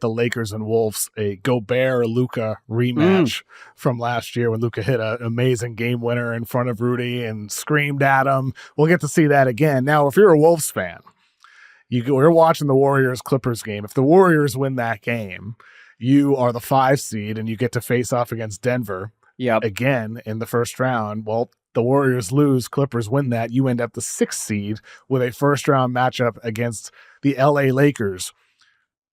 the Lakers and Wolves a Gobert-Luka rematch from last year when Luka hit an amazing game winner in front of Rudy and screamed at him. We'll get to see that again. Now, if you're a Wolves fan, you're watching the Warriors-Clippers game. If the Warriors win that game, you are the 5 seed and you get to face off against Denver again in the first round. Well, the Warriors lose, Clippers win that. You end up the 6th seed with a first-round matchup against the LA Lakers.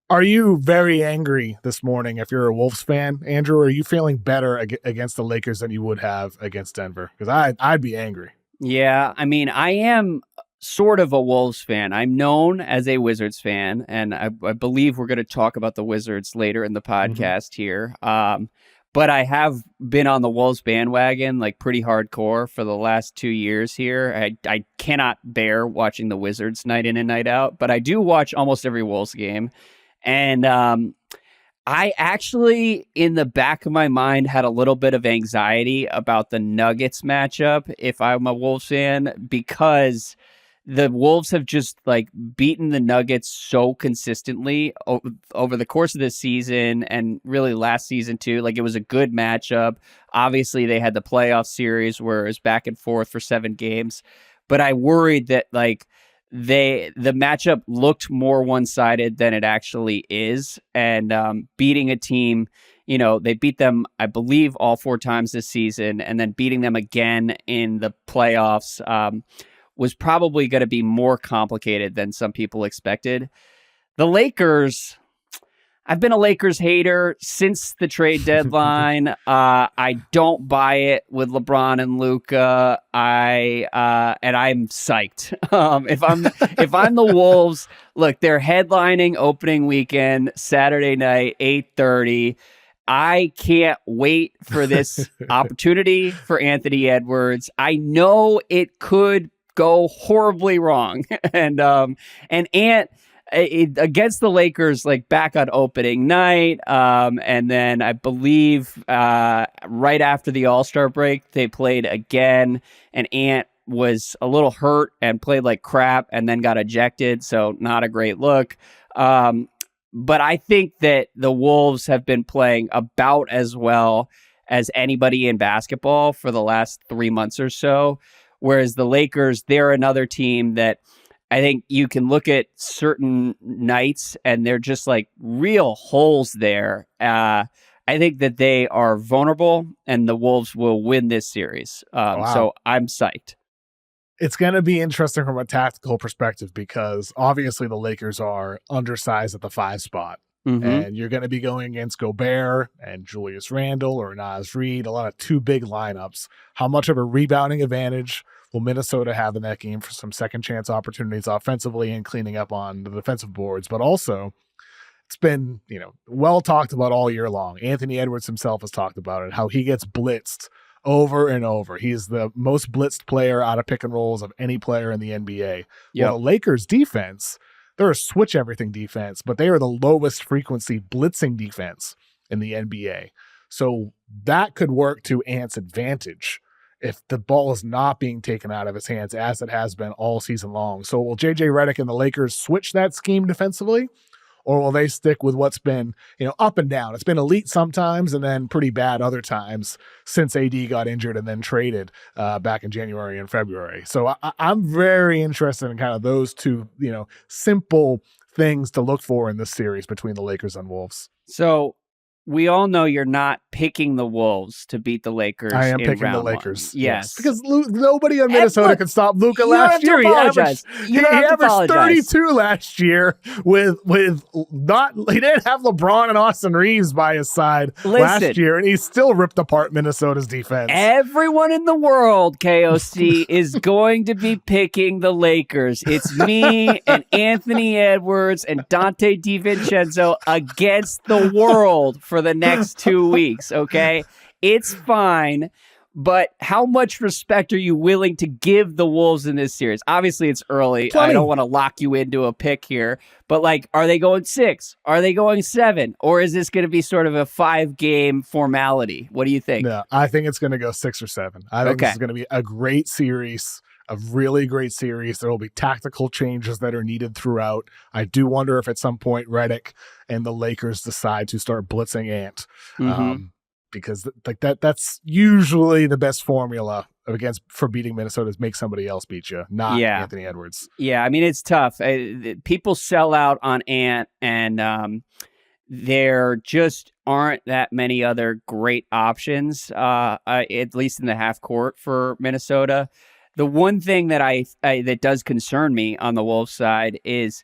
Are you very angry this morning if you're a Wolves fan, Andrew? Or are you feeling better against the Lakers than you would have against Denver? Because I'd be angry. Yeah, I mean, I am sort of a Wolves fan. I'm known as a Wizards fan, and I believe we're going to talk about the Wizards later in the podcast here. But I have been on the Wolves bandwagon like pretty hardcore for the last 2 years here. I cannot bear watching the Wizards night in and night out, but I do watch almost every Wolves game. And I actually, in the back of my mind, had a little bit of anxiety about the Nuggets matchup if I'm a Wolves fan, because the Wolves have just like beaten the Nuggets so consistently over the course of this season and really last season too. Like, it was a good matchup. Obviously they had the playoff series where it was back and forth for 7 games, but I worried that like the matchup looked more one-sided than it actually is. And beating a team, you know, they beat them, I believe, all 4 times this season, and then beating them again in the playoffs was probably going to be more complicated than some people expected. The Lakers, I've been a Lakers hater since the trade deadline. I don't buy it with LeBron and Luka. And I'm psyched. If I'm the Wolves, look, they're headlining opening weekend Saturday night, 8:30. I can't wait for this opportunity for Anthony Edwards. I know it could go horribly wrong. and Ant against the Lakers, like back on opening night. And then I believe right after the All-Star break, they played again, and Ant was a little hurt and played like crap and then got ejected. So not a great look. But I think that the Wolves have been playing about as well as anybody in basketball for the last 3 months or so. Whereas the Lakers, they're another team that I think you can look at certain nights and they're just like real holes there. I think that they are vulnerable and the Wolves will win this series. So I'm psyched. It's going to be interesting from a tactical perspective because obviously the Lakers are undersized at the 5 spot. And you're going to be going against Gobert and Julius Randle or Naz Reid, a lot of 2 big lineups. How much of a rebounding advantage will Minnesota have in that game for some second chance opportunities offensively and cleaning up on the defensive boards? But also, it's been, well talked about all year long. Anthony Edwards himself has talked about it, how he gets blitzed over and over. He's the most blitzed player out of pick and rolls of any player in the NBA. Well, the Lakers defense, they're a switch everything defense, but they are the lowest frequency blitzing defense in the NBA. So that could work to Ant's advantage if the ball is not being taken out of his hands as it has been all season long. So will JJ Redick and the Lakers switch that scheme defensively, or will they stick with what's been, up and down? It's been elite sometimes and then pretty bad other times since AD got injured and then traded back in January and February. So I'm very interested in kind of those 2, simple things to look for in this series between the Lakers and Wolves. So we all know you're not picking the Wolves to beat the Lakers. I am in picking round the Lakers. One. Yes. Because nobody in Minnesota could stop Luka last year. He averaged 32 last year with not, he didn't have LeBron and Austin Reaves by his side last year, and he still ripped apart Minnesota's defense. Everyone in the world, KOC, is going to be picking the Lakers. It's me and Anthony Edwards and Donte DiVincenzo against the world for the next 2 weeks, okay? It's fine, but how much respect are you willing to give the Wolves in this series? Obviously, it's early. Plenty. I don't want to lock you into a pick here, but are they going 6? Are they going 7? Or is this going to be sort of a 5-game formality? What do you think? No, I think it's going to go 6 or 7. I think this is going to be a great series. a really great series. There will be tactical changes that are needed throughout. I do wonder if at some point Redick and the Lakers decide to start blitzing Ant. Because like that's usually the best formula for beating Minnesota is make somebody else beat you, not Anthony Edwards. Yeah, I mean, it's tough. People sell out on Ant, and there just aren't that many other great options, at least in the half court for Minnesota. The one thing that that does concern me on the Wolves side is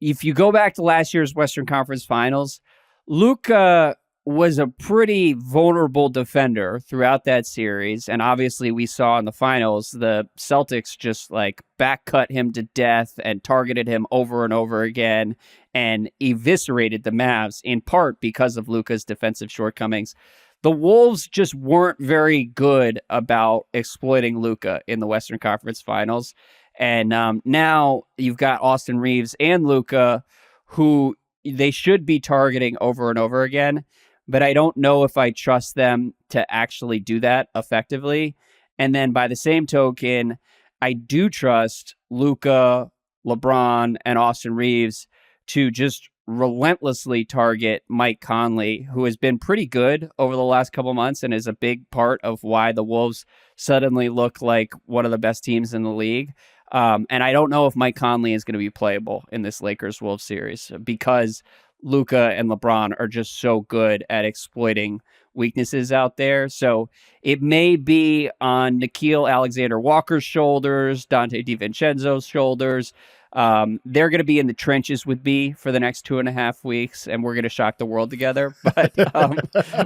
if you go back to last year's Western Conference Finals, Luka was a pretty vulnerable defender throughout that series. And obviously we saw in the finals, the Celtics just like back cut him to death and targeted him over and over again and eviscerated the Mavs in part because of Luka's defensive shortcomings. The Wolves just weren't very good about exploiting Luka in the Western Conference Finals. And now you've got Austin Reaves and Luka, who they should be targeting over and over again. But I don't know if I trust them to actually do that effectively. And then by the same token, I do trust Luka, LeBron, and Austin Reaves to just relentlessly target Mike Conley, who has been pretty good over the last couple months and is a big part of why the Wolves suddenly look like one of the best teams in the league. And I don't know if Mike Conley is going to be playable in this Lakers-Wolves series because Luka and LeBron are just so good at exploiting weaknesses out there. So it may be on Nickeil Alexander-Walker's shoulders, Donte DiVincenzo's shoulders. They're going to be in the trenches with me for the next 2.5 weeks, and we're going to shock the world together. But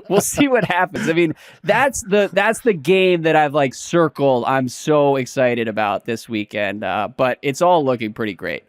we'll see what happens. I mean, that's the game that I've like circled. I'm so excited about this weekend, but it's all looking pretty great.